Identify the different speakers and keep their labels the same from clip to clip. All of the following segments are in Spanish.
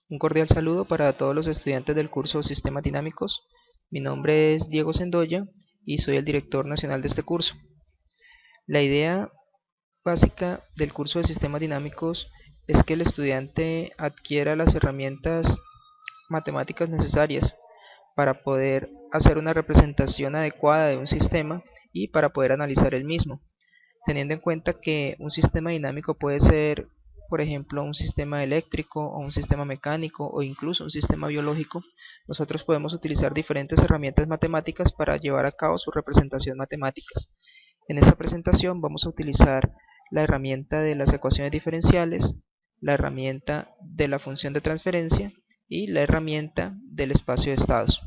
Speaker 1: Un cordial saludo para todos los estudiantes del curso Sistemas Dinámicos. Mi nombre es Diego Sendoya y soy el director nacional de este curso. La idea básica del curso de Sistemas Dinámicos es que el estudiante adquiera las herramientas matemáticas necesarias para poder hacer una representación adecuada de un sistema y para poder analizar el mismo, teniendo en cuenta que un sistema dinámico puede ser, por ejemplo, un sistema eléctrico o un sistema mecánico o incluso un sistema biológico. Nosotros podemos utilizar diferentes herramientas matemáticas para llevar a cabo su representación matemáticas. En esta presentación vamos a utilizar la herramienta de las ecuaciones diferenciales, la herramienta de la función de transferencia y la herramienta del espacio de estados.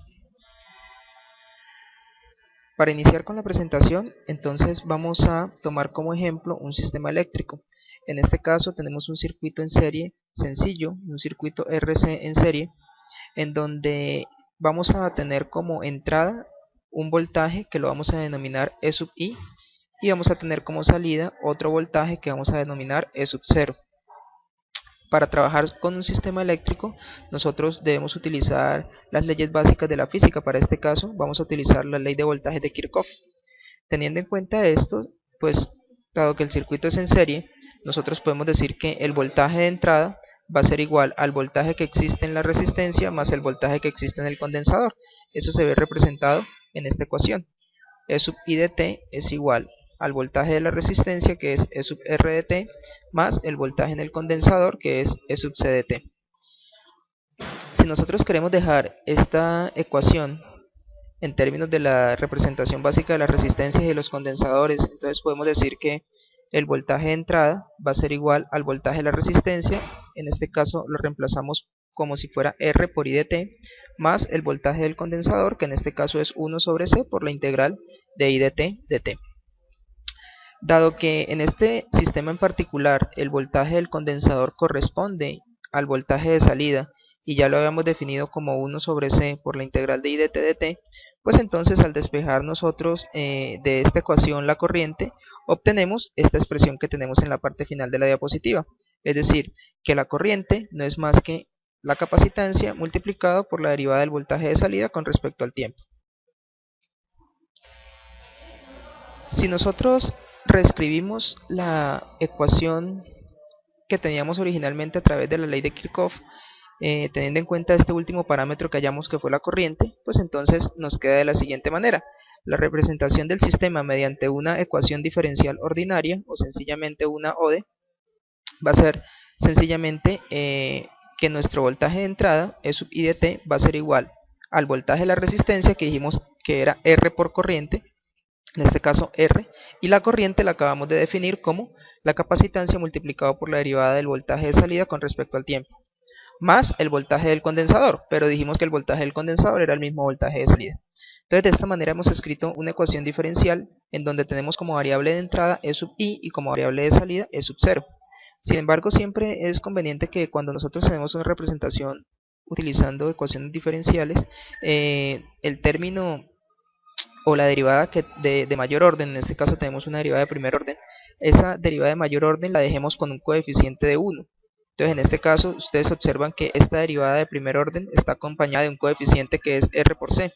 Speaker 1: Para iniciar con la presentación, entonces vamos a tomar como ejemplo un sistema eléctrico. En este caso tenemos un circuito en serie sencillo, un circuito RC en serie, en donde vamos a tener como entrada un voltaje que lo vamos a denominar E sub I, y vamos a tener como salida otro voltaje que vamos a denominar E sub 0. Para trabajar con un sistema eléctrico, nosotros debemos utilizar las leyes básicas de la física. Para este caso, vamos a utilizar la ley de voltaje de Kirchhoff. Teniendo en cuenta esto, pues dado que el circuito es en serie, nosotros podemos decir que el voltaje de entrada va a ser igual al voltaje que existe en la resistencia más el voltaje que existe en el condensador. Eso se ve representado en esta ecuación. E sub I de t es igual al voltaje de la resistencia, que es E sub R de t, más el voltaje en el condensador, que es E sub C de t. Si nosotros queremos dejar esta ecuación en términos de la representación básica de las resistencias y de los condensadores, entonces podemos decir que el voltaje de entrada va a ser igual al voltaje de la resistencia. En este caso lo reemplazamos como si fuera R por I de t, más el voltaje del condensador, que en este caso es 1 sobre C por la integral de I de t. Dado que en este sistema en particular el voltaje del condensador corresponde al voltaje de salida y ya lo habíamos definido como 1 sobre C por la integral de I de t dt, pues entonces al despejar nosotros de esta ecuación la corriente, obtenemos esta expresión que tenemos en la parte final de la diapositiva, es decir, que la corriente no es más que la capacitancia multiplicado por la derivada del voltaje de salida con respecto al tiempo. Si nosotros reescribimos la ecuación que teníamos originalmente a través de la ley de Kirchhoff, teniendo en cuenta este último parámetro que hallamos que fue la corriente, pues entonces nos queda de la siguiente manera. La representación del sistema mediante una ecuación diferencial ordinaria, o sencillamente una ODE, va a ser sencillamente que nuestro voltaje de entrada, E sub I de t, va a ser igual al voltaje de la resistencia, que dijimos que era R por corriente, en este caso R, y la corriente la acabamos de definir como la capacitancia multiplicado por la derivada del voltaje de salida con respecto al tiempo, más el voltaje del condensador, pero dijimos que el voltaje del condensador era el mismo voltaje de salida. Entonces de esta manera hemos escrito una ecuación diferencial en donde tenemos como variable de entrada E sub I y como variable de salida E sub 0. Sin embargo, siempre es conveniente que cuando nosotros tenemos una representación utilizando ecuaciones diferenciales, el término o la derivada de mayor orden, en este caso tenemos una derivada de primer orden, esa derivada de mayor orden la dejemos con un coeficiente de 1. Entonces en este caso ustedes observan que esta derivada de primer orden está acompañada de un coeficiente que es R por C.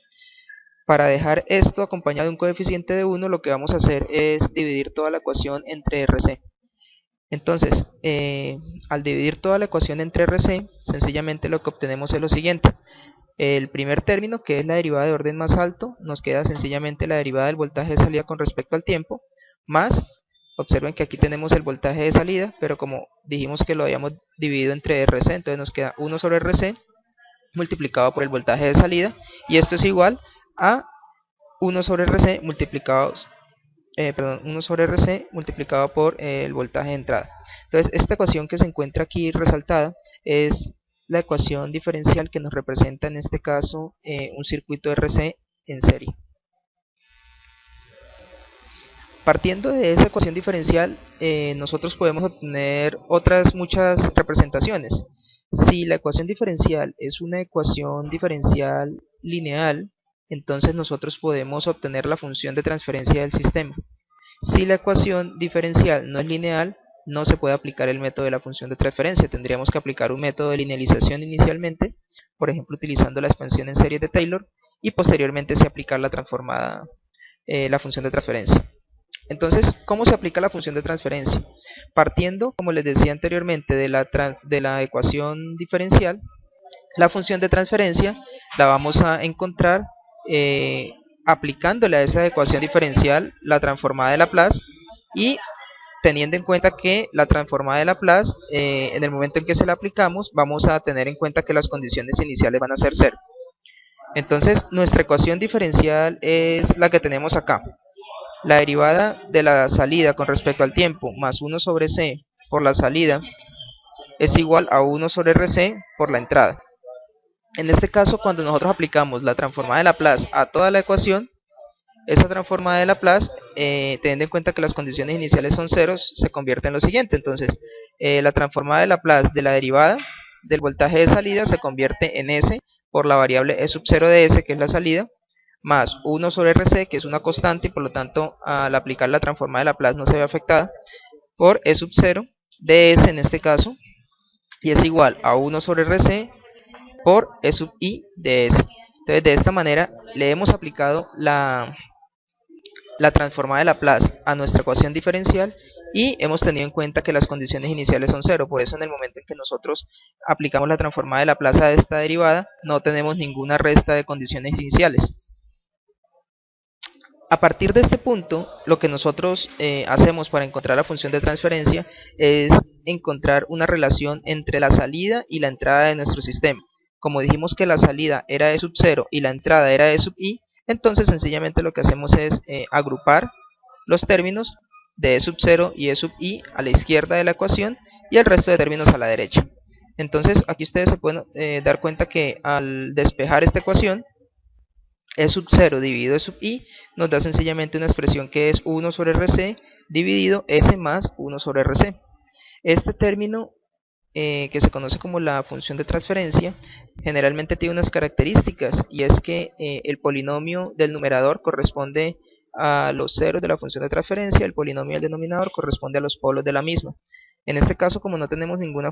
Speaker 1: Para dejar esto acompañado de un coeficiente de 1, lo que vamos a hacer es dividir toda la ecuación entre RC. Entonces, al dividir toda la ecuación entre RC, sencillamente lo que obtenemos es lo siguiente. El primer término, que es la derivada de orden más alto, nos queda sencillamente la derivada del voltaje de salida con respecto al tiempo, más, observen que aquí tenemos el voltaje de salida, pero como dijimos que lo habíamos dividido entre RC, entonces nos queda 1 sobre RC multiplicado por el voltaje de salida, y esto es igual a 1 sobre RC multiplicado por el voltaje de entrada. Entonces esta ecuación que se encuentra aquí resaltada es la ecuación diferencial que nos representa en este caso un circuito RC en serie. Partiendo de esa ecuación diferencial, nosotros podemos obtener otras muchas representaciones. Si la ecuación diferencial es una ecuación diferencial lineal, entonces nosotros podemos obtener la función de transferencia del sistema. Si la ecuación diferencial no es lineal, no se puede aplicar el método de la función de transferencia. Tendríamos que aplicar un método de linealización inicialmente, por ejemplo utilizando la expansión en serie de Taylor, y posteriormente se aplicar la transformada, la función de transferencia. Entonces, ¿cómo se aplica la función de transferencia? Partiendo, como les decía anteriormente, de la ecuación diferencial, la función de transferencia la vamos a encontrar aplicándole a esa ecuación diferencial la transformada de Laplace, y teniendo en cuenta que la transformada de Laplace, en el momento en que se la aplicamos, vamos a tener en cuenta que las condiciones iniciales van a ser 0. Entonces, nuestra ecuación diferencial es la que tenemos acá. La derivada de la salida con respecto al tiempo más 1 sobre c por la salida es igual a 1 sobre rc por la entrada. En este caso, cuando nosotros aplicamos la transformada de Laplace a toda la ecuación, esa transformada de Laplace, teniendo en cuenta que las condiciones iniciales son ceros, se convierte en lo siguiente. Entonces, la transformada de Laplace de la derivada del voltaje de salida se convierte en S por la variable E sub 0 de S, que es la salida, más 1 sobre Rc, que es una constante, y por lo tanto, al aplicar la transformada de Laplace no se ve afectada, por E sub 0 de S en este caso, y es igual a 1 sobre Rc por E sub I de S. Entonces, de esta manera le hemos aplicado la transformada de Laplace a nuestra ecuación diferencial, y hemos tenido en cuenta que las condiciones iniciales son 0. Por eso, en el momento en que nosotros aplicamos la transformada de Laplace a esta derivada, no tenemos ninguna resta de condiciones iniciales. A partir de este punto, lo que nosotros hacemos para encontrar la función de transferencia es encontrar una relación entre la salida y la entrada de nuestro sistema. Como dijimos que la salida era E sub 0 y la entrada era E sub I, entonces sencillamente lo que hacemos es agrupar los términos de E sub 0 y E sub I a la izquierda de la ecuación y el resto de términos a la derecha. Entonces aquí ustedes se pueden dar cuenta que al despejar esta ecuación, E sub 0 dividido E sub I nos da sencillamente una expresión que es 1 sobre Rc dividido S más 1 sobre Rc. Este término, que se conoce como la función de transferencia, generalmente tiene unas características, y es que el polinomio del numerador corresponde a los ceros de la función de transferencia, el polinomio del denominador corresponde a los polos de la misma. En este caso, como no tenemos ninguna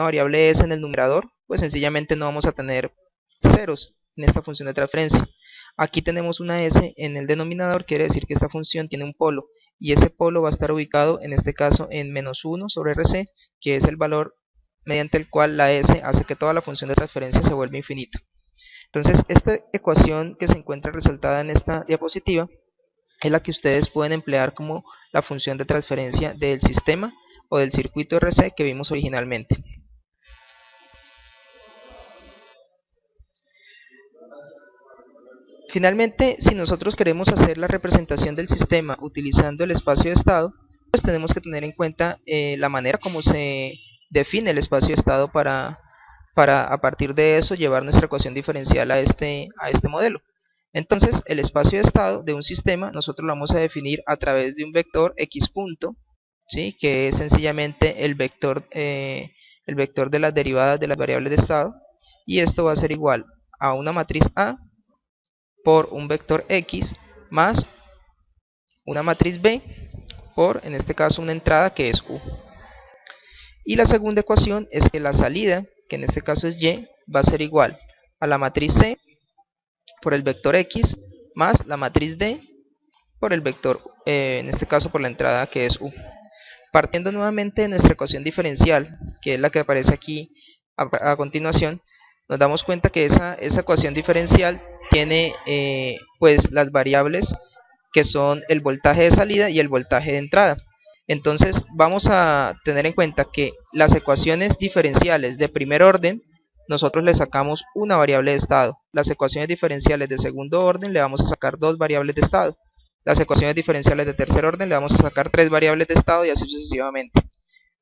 Speaker 1: variable s en el numerador, pues sencillamente no vamos a tener ceros en esta función de transferencia. Aquí tenemos una s en el denominador, quiere decir que esta función tiene un polo, y ese polo va a estar ubicado en este caso en menos 1 sobre Rc, que es el valor mediante el cual la s hace que toda la función de transferencia se vuelva infinita. Entonces, esta ecuación que se encuentra resaltada en esta diapositiva es la que ustedes pueden emplear como la función de transferencia del sistema o del circuito RC que vimos originalmente. Finalmente, si nosotros queremos hacer la representación del sistema utilizando el espacio de estado, pues tenemos que tener en cuenta la manera como se define el espacio de estado para a partir de eso llevar nuestra ecuación diferencial a este modelo. Entonces, el espacio de estado de un sistema nosotros lo vamos a definir a través de un vector x punto, ¿sí? Que es sencillamente el vector de las derivadas de las variables de estado, y esto va a ser igual a una matriz A por un vector X más una matriz B por, en este caso, una entrada que es U. Y la segunda ecuación es que la salida, que en este caso es Y, va a ser igual a la matriz C por el vector X más la matriz D por el vector, en este caso por la entrada que es U. Partiendo nuevamente de nuestra ecuación diferencial, que es la que aparece aquí a continuación, nos damos cuenta que esa ecuación diferencial tiene pues las variables que son el voltaje de salida y el voltaje de entrada. Entonces vamos a tener en cuenta que las ecuaciones diferenciales de primer orden nosotros le sacamos una variable de estado. Las ecuaciones diferenciales de segundo orden le vamos a sacar dos variables de estado. Las ecuaciones diferenciales de tercer orden le vamos a sacar tres variables de estado, y así sucesivamente.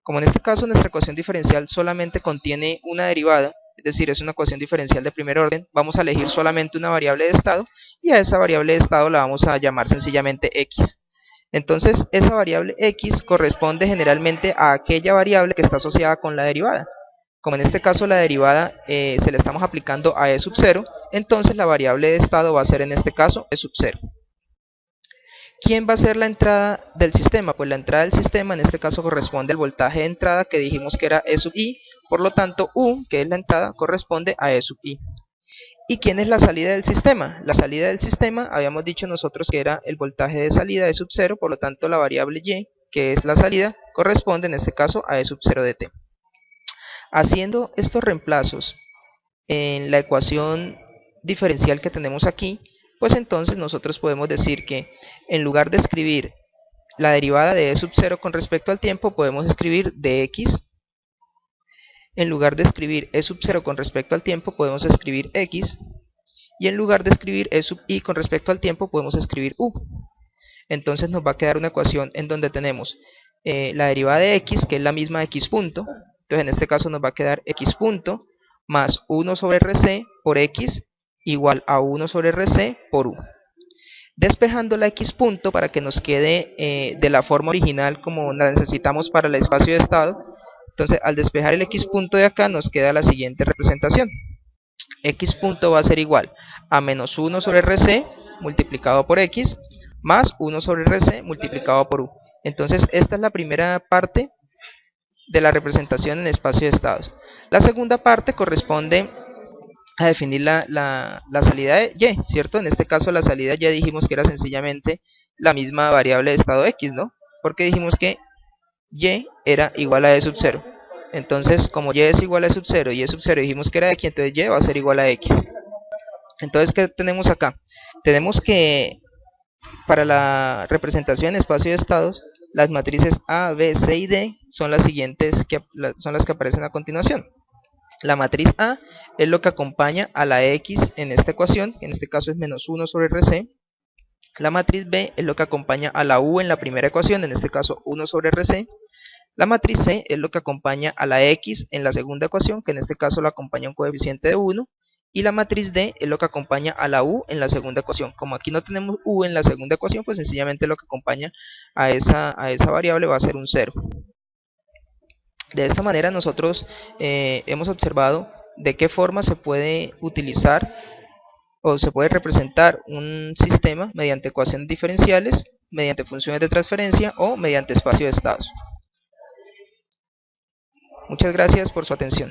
Speaker 1: Como en este caso nuestra ecuación diferencial solamente contiene una derivada, es decir, es una ecuación diferencial de primer orden, vamos a elegir solamente una variable de estado, y a esa variable de estado la vamos a llamar sencillamente x. Entonces, esa variable x corresponde generalmente a aquella variable que está asociada con la derivada. Como en este caso la derivada se le estamos aplicando a e sub 0, entonces la variable de estado va a ser en este caso e sub 0. ¿Quién va a ser la entrada del sistema? Pues la entrada del sistema en este caso corresponde al voltaje de entrada que dijimos que era E sub I, por lo tanto U, que es la entrada, corresponde a E sub I. ¿Y quién es la salida del sistema? La salida del sistema, habíamos dicho nosotros que era el voltaje de salida E sub 0, por lo tanto la variable Y, que es la salida, corresponde en este caso a E sub 0 de t. Haciendo estos reemplazos en la ecuación diferencial que tenemos aquí, pues entonces nosotros podemos decir que en lugar de escribir la derivada de E sub 0 con respecto al tiempo, podemos escribir dx. En lugar de escribir E sub 0 con respecto al tiempo, podemos escribir x. Y en lugar de escribir E sub I con respecto al tiempo, podemos escribir u. Entonces nos va a quedar una ecuación en donde tenemos la derivada de x, que es la misma de x punto. Entonces en este caso nos va a quedar x punto más 1 sobre rc por x igual a 1 sobre rc por u. Despejando la x punto para que nos quede de la forma original como la necesitamos para el espacio de estado. Entonces al despejar el x punto de acá nos queda la siguiente representación. X punto va a ser igual a menos 1 sobre rc multiplicado por x más 1 sobre rc multiplicado por u. Entonces esta es la primera parte de la representación en espacio de estados. La segunda parte corresponde a definir la salida de y, ¿cierto? En este caso la salida ya dijimos que era sencillamente la misma variable de estado x, ¿no? Porque dijimos que y era igual a E sub 0. Entonces, como y es igual a E sub 0 y E sub 0 dijimos que era x, entonces y va a ser igual a x. Entonces, ¿qué tenemos acá? Tenemos que para la representación en espacio de estados, las matrices A, B, C y D son las siguientes son las que aparecen a continuación. La matriz A es lo que acompaña a la X en esta ecuación, que en este caso es menos 1 sobre RC. La matriz B es lo que acompaña a la U en la primera ecuación, en este caso 1 sobre RC. La matriz C es lo que acompaña a la X en la segunda ecuación, que en este caso la acompaña un coeficiente de 1. Y la matriz D es lo que acompaña a la U en la segunda ecuación. Como aquí no tenemos U en la segunda ecuación, pues sencillamente lo que acompaña a esa variable va a ser un 0. De esta manera nosotros hemos observado de qué forma se puede utilizar o se puede representar un sistema mediante ecuaciones diferenciales, mediante funciones de transferencia o mediante espacio de estados. Muchas gracias por su atención.